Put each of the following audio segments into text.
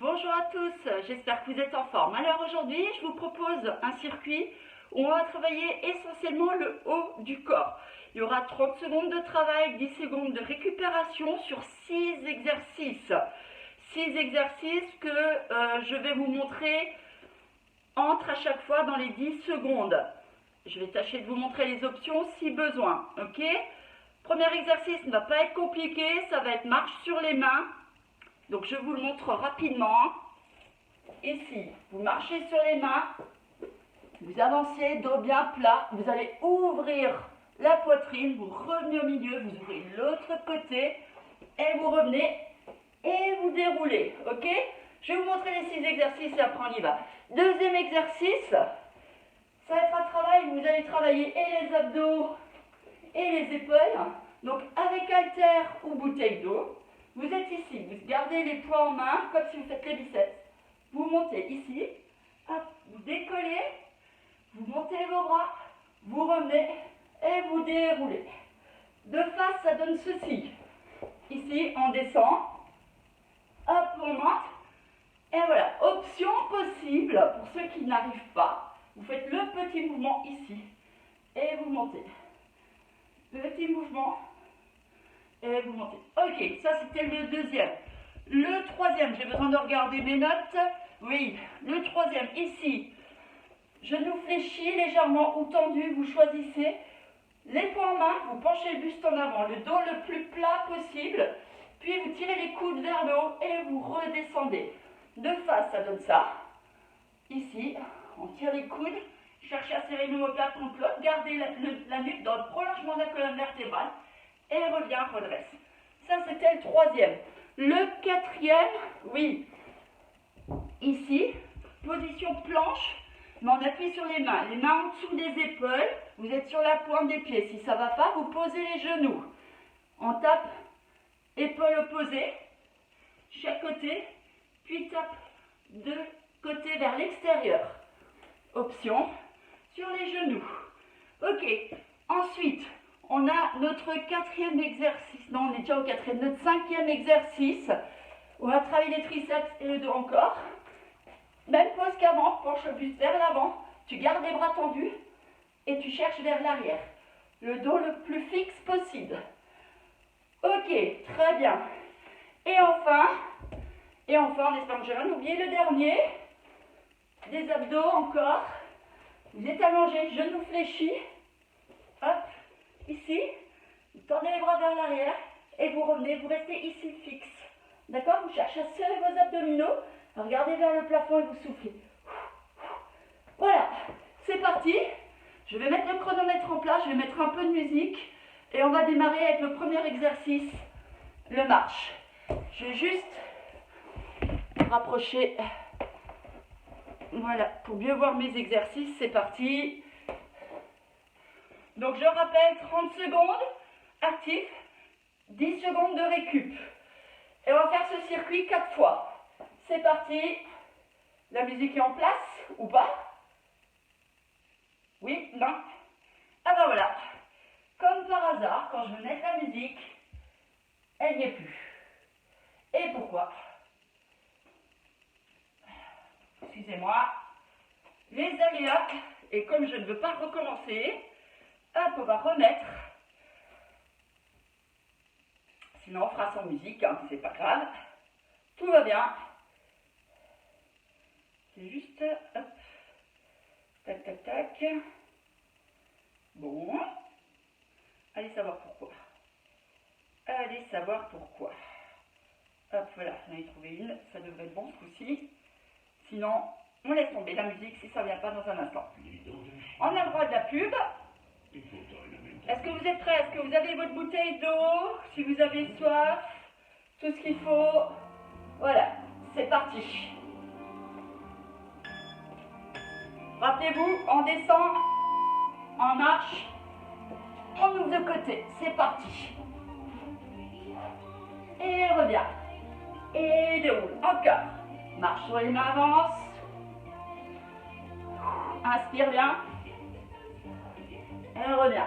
Bonjour à tous, j'espère que vous êtes en forme. Alors aujourd'hui, je vous propose un circuit où on va travailler essentiellement le haut du corps. Il y aura 30 secondes de travail, 10 secondes de récupération sur 6 exercices. 6 exercices que je vais vous montrer entre à chaque fois dans les 10 secondes. Je vais tâcher de vous montrer les options si besoin. Ok ? Premier exercice ne va pas être compliqué, ça va être marche sur les mains. Donc je vous le montre rapidement. Ici, vous marchez sur les mains, vous avancez, dos bien plat, vous allez ouvrir la poitrine, vous revenez au milieu, vous ouvrez l'autre côté et vous revenez et vous déroulez. Ok ? Je vais vous montrer les 6 exercices et après on y va. Deuxième exercice, ça va être un travail où vous allez travailler et les abdos et les épaules. Donc avec haltère ou bouteille d'eau. Vous êtes ici, vous gardez les poings en main comme si vous faites les biceps. Vous montez ici, hop, vous décollez, vous montez vos bras, vous revenez et vous déroulez. De face, ça donne ceci. Ici, on descend, hop, on monte. Et voilà, option possible pour ceux qui n'arrivent pas. Vous faites le petit mouvement ici et vous montez. Petit mouvement. Et vous montez. Ok, ça c'était le deuxième. Le troisième, j'ai besoin de regarder mes notes. Oui, le troisième, ici. Genou fléchi, légèrement ou tendu, vous choisissez. Les poings en main, vous penchez le buste en avant, le dos le plus plat possible. Puis vous tirez les coudes vers le haut et vous redescendez. De face, ça donne ça. Ici, on tire les coudes. Cherchez à serrer l'omoplate contre l'autre. Gardez la nuque dans le prolongement de la colonne vertébrale. Et reviens, redresse. Ça, c'était le troisième. Le quatrième, oui. Ici, position planche, mais on appuie sur les mains en dessous des épaules. Vous êtes sur la pointe des pieds. Si ça ne va pas, vous posez les genoux. On tape épaules opposées, chaque côté, puis tape de côté vers l'extérieur. Option sur les genoux. Ok, ensuite, on a notre quatrième exercice, non on est déjà au quatrième, notre cinquième exercice. On va travailler les triceps et le dos encore. Même pose qu'avant, penche le buste vers l'avant, tu gardes les bras tendus et tu cherches vers l'arrière. Le dos le plus fixe possible. Ok, très bien. Et enfin, en espérant que j'ai rien oublié, le dernier, des abdos encore. Vous êtes allongé, genoux fléchis. Hop. Ici, vous tendez les bras vers l'arrière et vous revenez, vous restez ici fixe. D'accord? Vous cherchez à serrer vos abdominaux, regardez vers le plafond et vous soufflez. Voilà, c'est parti. Je vais mettre le chronomètre en place, je vais mettre un peu de musique et on va démarrer avec le premier exercice, le marche. Je vais juste rapprocher, voilà, pour mieux voir mes exercices, c'est parti. Donc je rappelle, 30 secondes, actif, 10 secondes de récup. Et on va faire ce circuit 4 fois. C'est parti. La musique est en place ou pas? Oui? Non? Ah ben voilà. Comme par hasard, quand je veux mettre la musique, elle n'y est plus. Et pourquoi? Excusez-moi. Les aléas, et comme je ne veux pas recommencer, hop, on va remettre. Sinon, on fera sans musique, hein, c'est pas grave. Tout va bien. C'est juste, hop, tac, tac, tac. Bon. Allez savoir pourquoi. Allez savoir pourquoi. Hop, voilà, j'en ai trouvé une. Ça devrait être bon ce coup-ci. Sinon, on laisse tomber la musique si ça ne vient pas dans un instant. On a le droit de la pub. Est-ce que vous êtes prêts? Est-ce que vous avez votre bouteille d'eau? Si vous avez soif, tout ce qu'il faut. Voilà, c'est parti. Rappelez-vous, on descend, on marche, on ouvre de côté. C'est parti. Et revient. Et déroule. Encore. Marche sur les mains, avance. Inspire bien. Et revient.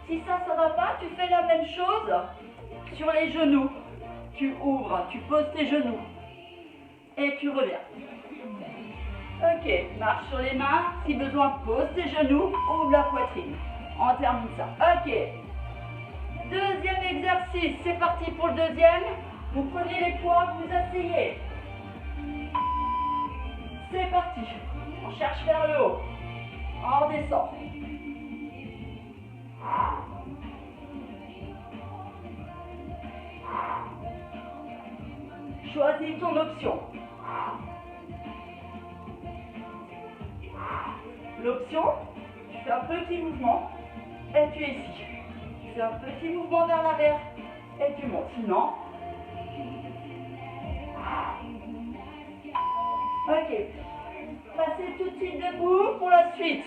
Si ça ne va pas, tu fais la même chose sur les genoux. Tu ouvres, tu poses tes genoux. Et tu reviens. Ok, marche sur les mains. Si besoin, pose tes genoux, ouvre la poitrine. On termine ça. Ok. Deuxième exercice. C'est parti pour le deuxième. Vous prenez les poids, vous asseyez. C'est parti. On cherche vers le haut. On redescend. Choisis ton option. L'option, tu fais un petit mouvement et tu es ici. Tu fais un petit mouvement vers l'arrière et tu montes. Sinon, ok. Passez tout de suite debout pour la suite.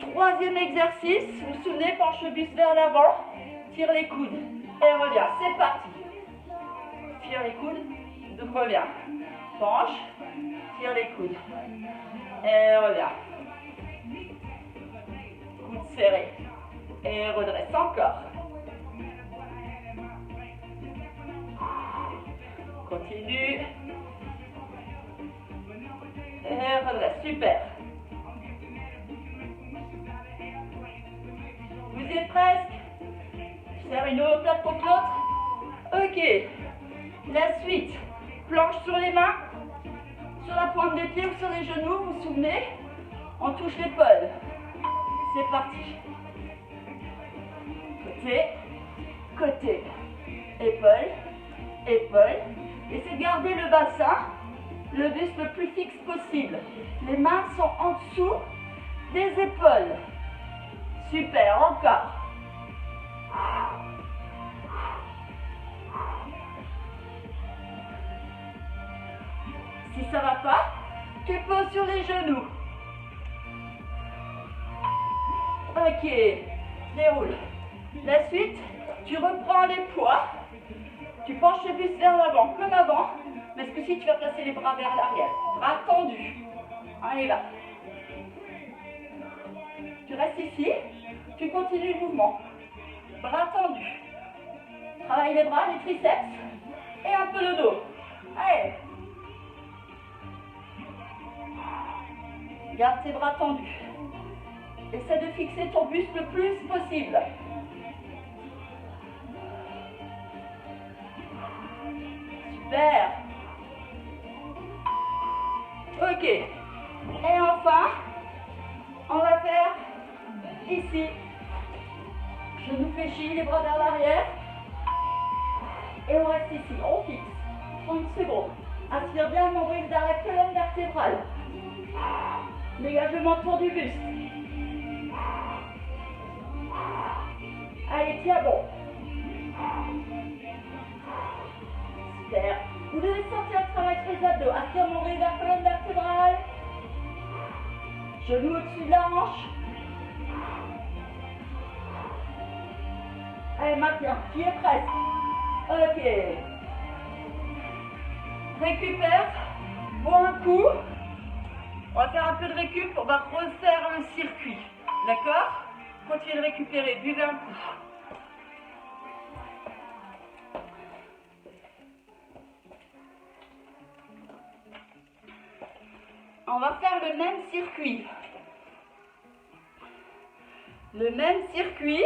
Troisième exercice, vous vous souvenez, penche le buste vers l'avant, tire les coudes et reviens. C'est parti. Tire les coudes, reviens. Penche, tire les coudes et reviens. Coude serré et redresse encore. Continue. Et redresse, super. Vous êtes presque. Je serre une autre plate contre l'autre. Ok. La suite. Planche sur les mains, sur la pointe des pieds ou sur les genoux, vous vous souvenez? On touche l'épaule. C'est parti. Côté, côté. Épaule, épaule. Essayez de garder le bassin, le buste le plus fixe possible. Les mains sont en dessous des épaules. Super, encore. Si ça va pas, tu poses sur les genoux. Ok, déroule. La suite, tu reprends les poids. Tu penches le buste vers l'avant, comme avant. Mais ce coup-ci, tu vas placer les bras vers l'arrière. Bras tendus. On y va. Tu restes ici. Tu continues le mouvement. Bras tendus. Travaille les bras, les triceps. Et un peu le dos. Allez. Garde tes bras tendus. Essaie de fixer ton buste le plus possible. Super. Ok. Et enfin, on va faire ici. Genou fléchi, les bras vers l'arrière. Et on reste ici. On fixe. 30 secondes. Aspire bien le nombril vers la colonne vertébrale. Dégage le menton du buste. Allez, tiens bon. Super. Vous devez sentir le travail sur les abdos. Aspire le nombril vers la colonne vertébrale. Genou au-dessus de la hanche. Allez, maintiens. Qui est presque. Ok. Récupère. Bois un coup. On va faire un peu de récup, on va refaire le circuit. D'accord? Continuez de récupérer, buvez un coup. On va faire le même circuit. Le même circuit,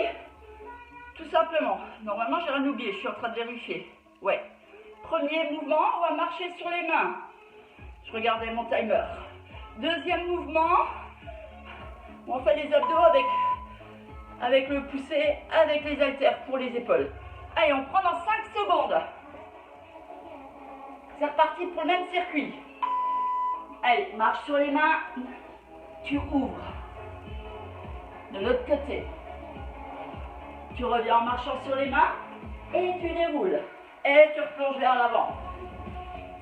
tout simplement. Normalement, j'ai rien oublié, je suis en train de vérifier. Ouais. Premier mouvement, on va marcher sur les mains. Je regardais mon timer. Deuxième mouvement, on fait les abdos avec le poussé, avec les haltères pour les épaules. Allez, on prend dans 5 secondes. C'est reparti pour le même circuit. Allez, marche sur les mains, tu ouvres. De l'autre côté. Tu reviens en marchant sur les mains et tu déroules. Et tu replonges vers l'avant.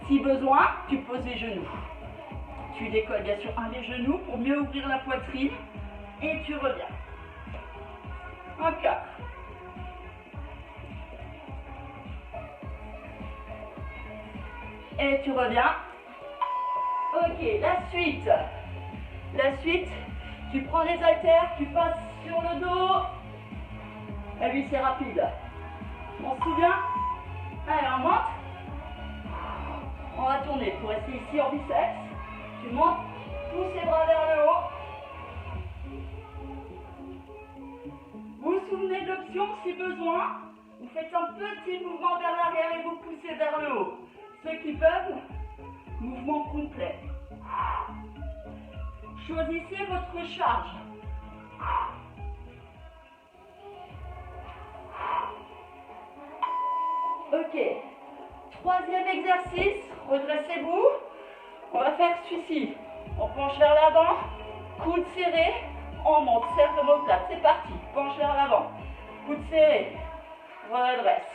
Si besoin, tu poses les genoux. Tu décolles bien sûr un des genoux pour mieux ouvrir la poitrine et tu reviens. Encore. Et tu reviens. Ok, la suite. La suite, tu prends les haltères, tu passes sur le dos. Et lui, c'est rapide. On se souvient? Allez, on monte. On va tourner pour rester ici en biceps. Tu montes, pousse les bras vers le haut. Vous vous souvenez de l'option si besoin. Vous faites un petit mouvement vers l'arrière et vous poussez vers le haut. Ceux qui peuvent, mouvement complet. Choisissez votre charge. Ok. Troisième exercice, redressez-vous. On va faire celui-ci. On penche vers l'avant, coude serré, on monte, cercle omoplate. C'est parti, penche vers l'avant, coude serré, redresse.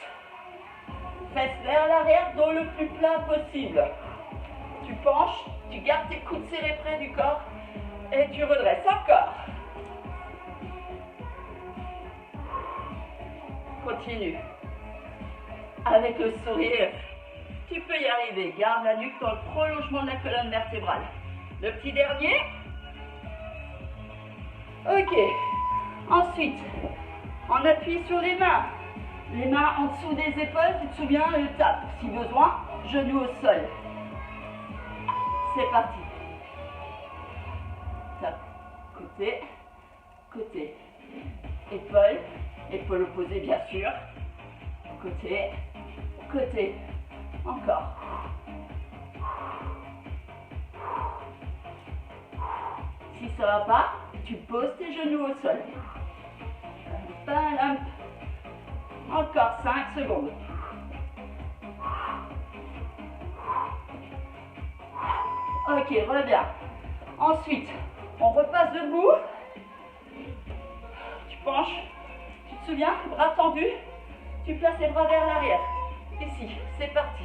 Fesses vers l'arrière, dos le plus plat possible. Tu penches, tu gardes tes coudes serrés près du corps et tu redresses. Encore. Continue. Avec le sourire, tu peux y arriver. Garde la nuque dans le prolongement de la colonne vertébrale. Le petit dernier. Ok. Ensuite, on appuie sur les mains. Les mains en dessous des épaules, tu te souviens, le tape. Si besoin, genou au sol. C'est parti. Tape. Côté, côté. Épaule, épaule opposée bien sûr. Côté, côté. Encore. Si ça va pas, tu poses tes genoux au sol. Balam. Encore 5 secondes. Ok, reviens. Ensuite, on repasse debout. Tu penches. Tu te souviens, bras tendus. Tu places les bras vers l'arrière. Ici, c'est parti.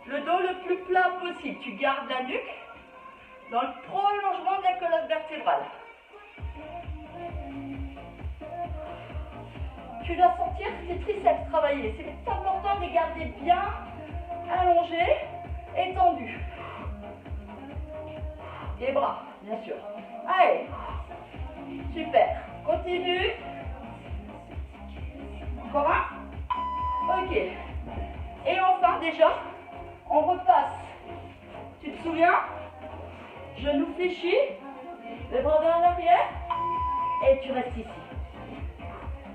Le dos le plus plat possible. Tu gardes la nuque dans le prolongement de la colonne vertébrale. Tu dois sentir tes triceps travailler. C'est important de les garder bien allongés et tendus. Les bras, bien sûr. Allez. Super. Continue. Encore un. Ok. Et enfin, déjà, on repasse. Tu te souviens? Genoux fléchis, les bras vers l'arrière, et tu restes ici.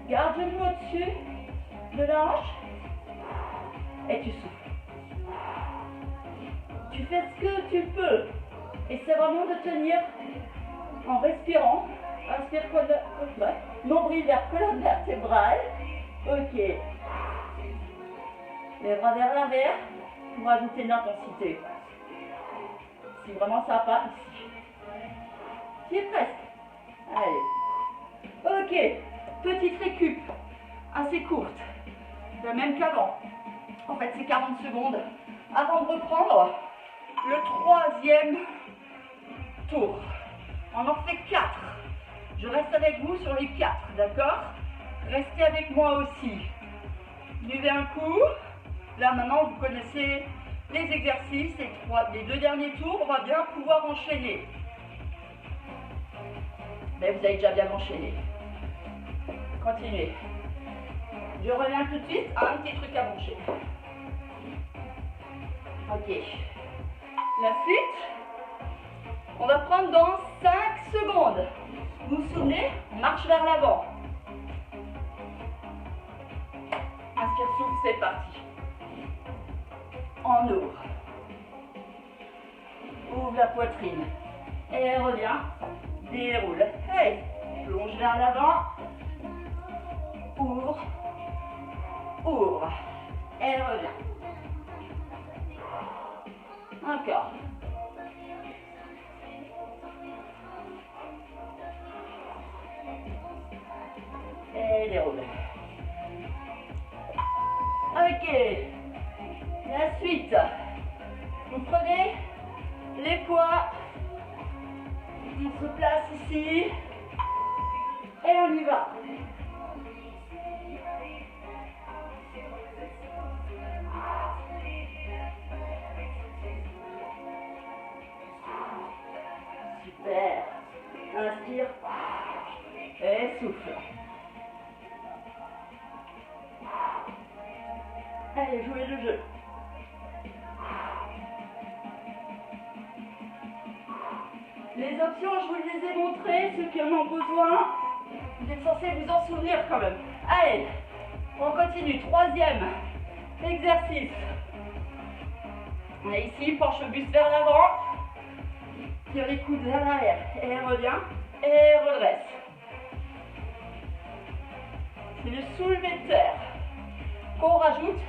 Garde le genou au-dessus de la hanche, et tu souffles. Tu fais ce que tu peux, et c'est vraiment de tenir en respirant. Inspire, nombril vers colonne vertébrale. Ok. Les bras vers l'arrière pour ajouter de l'intensité. Si vraiment ça va pas, ici. Tu es presque. Allez. Ok. Petite récup. Assez courte. La même qu'avant. En fait, c'est 40 secondes. Avant de reprendre le troisième tour. On en fait 4. Je reste avec vous sur les 4, d'accord? Restez avec moi aussi. Buvez un coup. Là, maintenant, vous connaissez les exercices, les 2 derniers tours, on va bien pouvoir enchaîner. Mais vous avez déjà bien enchaîné. Continuez. Je reviens tout de suite à un petit truc à manger. Ok. La suite, on va prendre dans 5 secondes. Vous vous souvenez? Marche vers l'avant. Inspire, souffle, c'est parti. On ouvre. Ouvre la poitrine. Et reviens. Déroule. Hey. Plonge vers l'avant. Ouvre. Ouvre. Et reviens. Encore. Et déroule. Ok. La suite. Vous prenez les poids. On se place ici. Et on y va. Super. Inspire. Et souffle. Allez, jouez le jeu. Les options, je vous les ai montrées, ceux qui en ont besoin. Vous êtes censés vous en souvenir quand même. Allez, on continue. Troisième exercice. On est ici, penche le buste vers l'avant. Tire les coudes vers l'arrière. Et revient. Et redresse. C'est le soulevé de terre. Qu'on rajoute,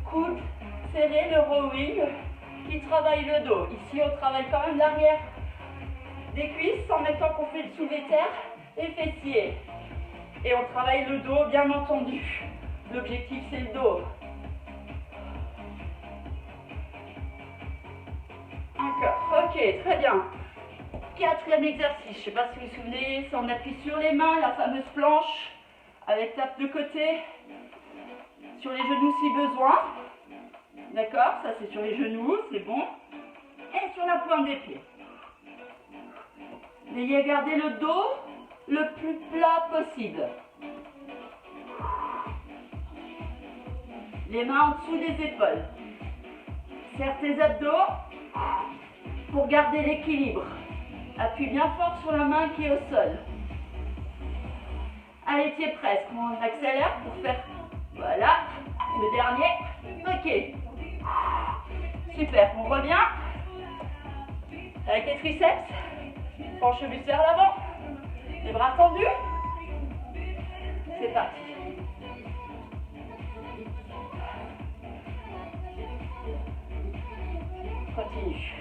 coude serré, le rowing qui travaille le dos. Ici, on travaille quand même l'arrière des cuisses en même temps qu'on fait le soulevé de terre et fessier. Et on travaille le dos, bien entendu. L'objectif, c'est le dos. Encore. Ok, très bien. Quatrième exercice. Je ne sais pas si vous vous souvenez, c'est on appuie sur les mains, la fameuse planche, avec tape de côté, sur les genoux si besoin. D'accord, ça c'est sur les genoux, c'est bon. Et sur la pointe des pieds. Veillez à garder le dos le plus plat possible. Les mains en dessous des épaules. Serre tes abdos pour garder l'équilibre. Appuie bien fort sur la main qui est au sol. Allez, tu es presque. On accélère pour faire... Voilà. Le dernier. Ok. Super. On revient. Avec les triceps. Penche le buste vers l'avant. Les bras tendus. C'est parti. Continue.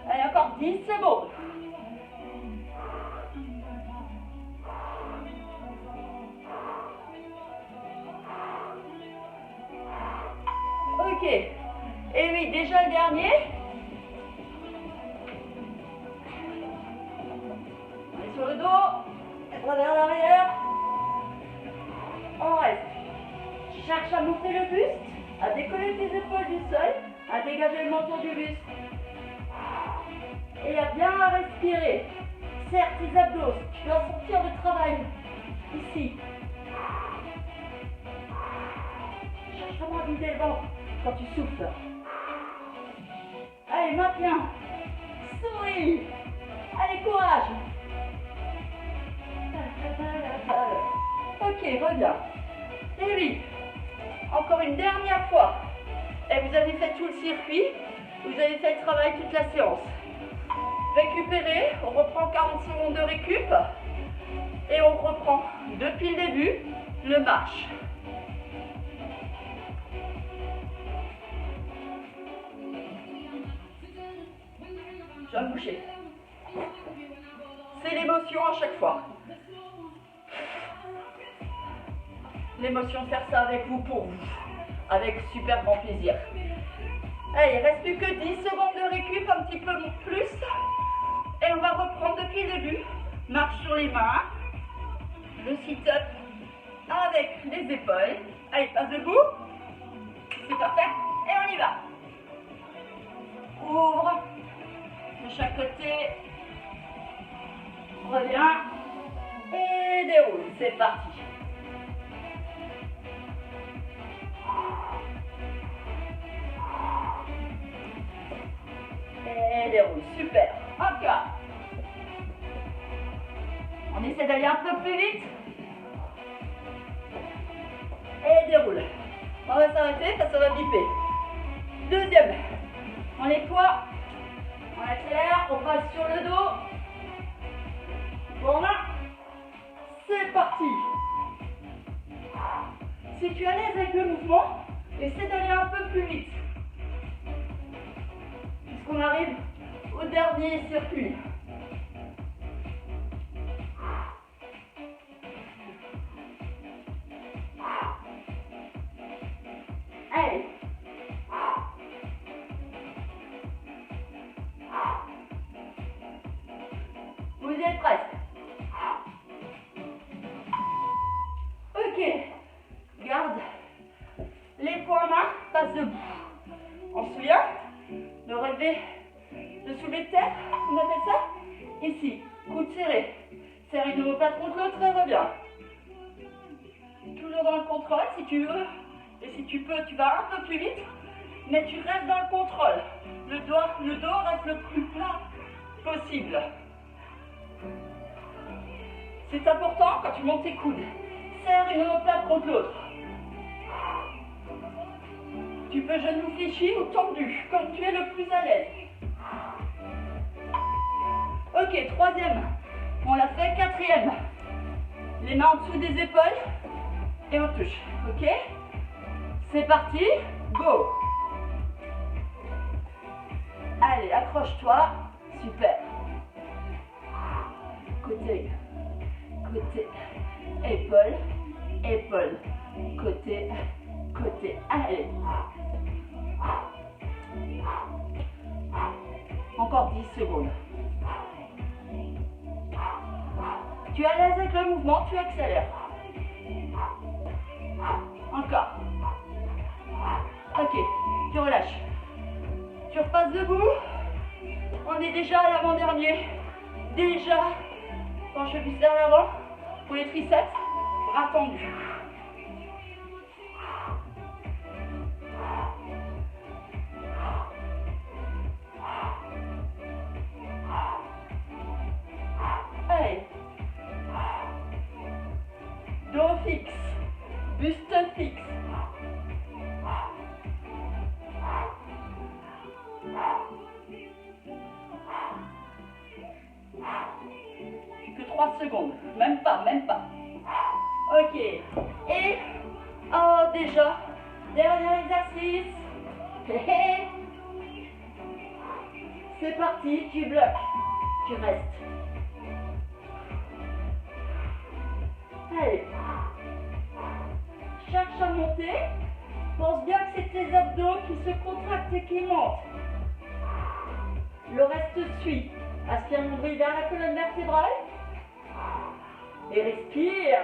Allez, encore 10 secondes. Ok. Et oui, déjà le dernier. On est sur le dos. Bras vers l'arrière. On reste. Cherche à monter le buste, à décoller tes épaules du sol, à dégager le menton du buste. Et à bien respirer. Serre tes abdos. Tu dois sortir le travail. Ici. Cherche vraiment à vider le ventre quand tu souffles. Allez, maintiens. Souris. Allez, courage. Ok, reviens. Et oui. Encore une dernière fois. Et vous avez fait tout le circuit. Vous avez fait le travail toute la séance. Récupérez. On reprend 40 secondes de récup. Et on reprend depuis le début le marche. Je viens de bouger. C'est l'émotion à chaque fois. L'émotion de faire ça avec vous, pour vous. Avec super grand plaisir. Allez, il ne reste plus que 10 secondes de récup, un petit peu plus. Et on va reprendre depuis le début. Marche sur les mains. Le sit-up avec les épaules. Allez, passe debout. C'est parfait. Et on y va. Ouvre. De chaque côté. Reviens. Et déroule. C'est parti. Et déroule. Super. Encore. On essaie d'aller un peu plus vite. Et déroule. On va s'arrêter, ça va biper. Deuxième. On nettoie. On accélère, on passe sur le dos. Bon, c'est parti. Si tu es à l'aise avec le mouvement, essaie d'aller un peu plus vite. Puisqu'on arrive au dernier circuit. Allez. Vous êtes presque. Ok. Garde les poings en main, passe debout. On se souvient de relever le soulevé de terre, on appelle ça ici. Coude serré. Serre une omoplate contre l'autre et reviens. Toujours dans le contrôle si tu veux. Et si tu peux, tu vas un peu plus vite. Mais tu restes dans le contrôle. Le dos reste le plus plat possible. C'est important quand tu montes tes coudes. Serre une omoplate contre l'autre. Tu peux genou fléchi ou tendu, comme tu es le plus à l'aise. Ok, troisième. On l'a fait. Quatrième. Les mains en dessous des épaules. Et on touche. Ok? C'est parti. Go. Allez, accroche-toi. Super. Côté. Côté. Épaule. Épaule. Côté. Côté. Allez. Encore 10 secondes. Tu es à l'aise avec le mouvement, tu accélères. Encore. Ok, tu relâches. Tu repasses debout. On est déjà à l'avant-dernier. Déjà, quand je pousse vers l'avant, pour les triceps, bras tendus. Allez. Dos fixe. Buste fixe. Plus que 3 secondes. Même pas, même pas. Ok. Et, oh, déjà, dernier exercice. C'est parti, tu bloques. Tu restes. Allez. Cherche à monter. Pense bien que c'est tes abdos qui se contractent et qui montent. Le reste suit. Aspire nombril vers la colonne vertébrale. Et respire.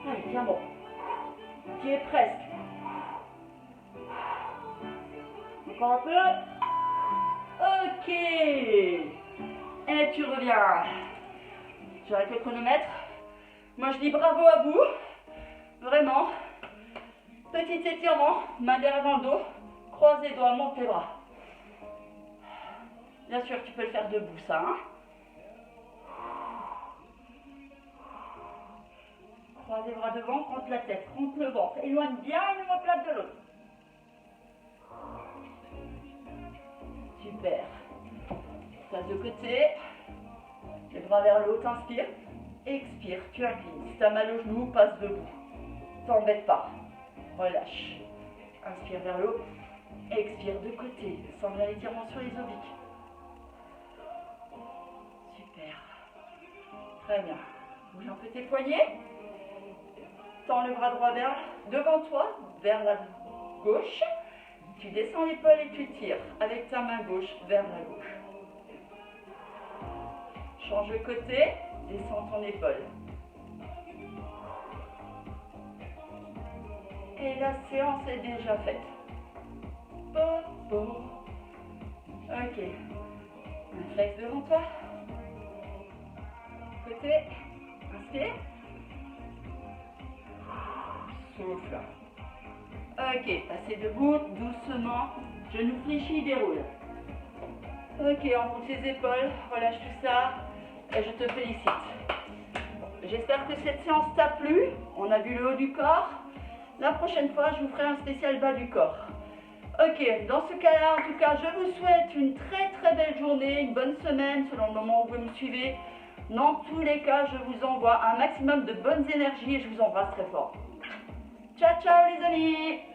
Allez, tiens bon. Tu es presque. Encore un peu. Ok. Et tu reviens. J'arrête le chronomètre. Moi je dis bravo à vous. Vraiment. Petit étirement. Main derrière dans le dos. Croise les doigts, monte les bras. Bien sûr, tu peux le faire debout, ça. Hein. Croise les bras devant, contre la tête, contre le ventre. Éloigne bien une omoplate de l'autre. Super. Passe de côté. Les bras vers le haut, t'inspires. Expire, tu inclines. Si tu as mal au genou, passe debout. T'embête pas. Relâche. Inspire vers le haut. Expire de côté. Sens bien l'étirement sur les obliques. Super. Très bien. Bouge un peu tes poignets. Tends le bras droit devant toi, vers la gauche. Tu descends l'épaule et tu tires avec ta main gauche vers la gauche. Change de côté, descends ton épaule. Et la séance est déjà faite. Popo. Ok. Un flex devant toi. Côté. Inspire. Souffle. Ok, passez debout, doucement. Genou fléchi, déroule. Ok, on monte les épaules, relâche tout ça. Et je te félicite. J'espère que cette séance t'a plu. On a vu le haut du corps. La prochaine fois, je vous ferai un spécial bas du corps. Ok, dans ce cas-là, en tout cas, je vous souhaite une très très belle journée, une bonne semaine selon le moment où vous me suivez. Dans tous les cas, je vous envoie un maximum de bonnes énergies et je vous embrasse très fort. Ciao, ciao les amis!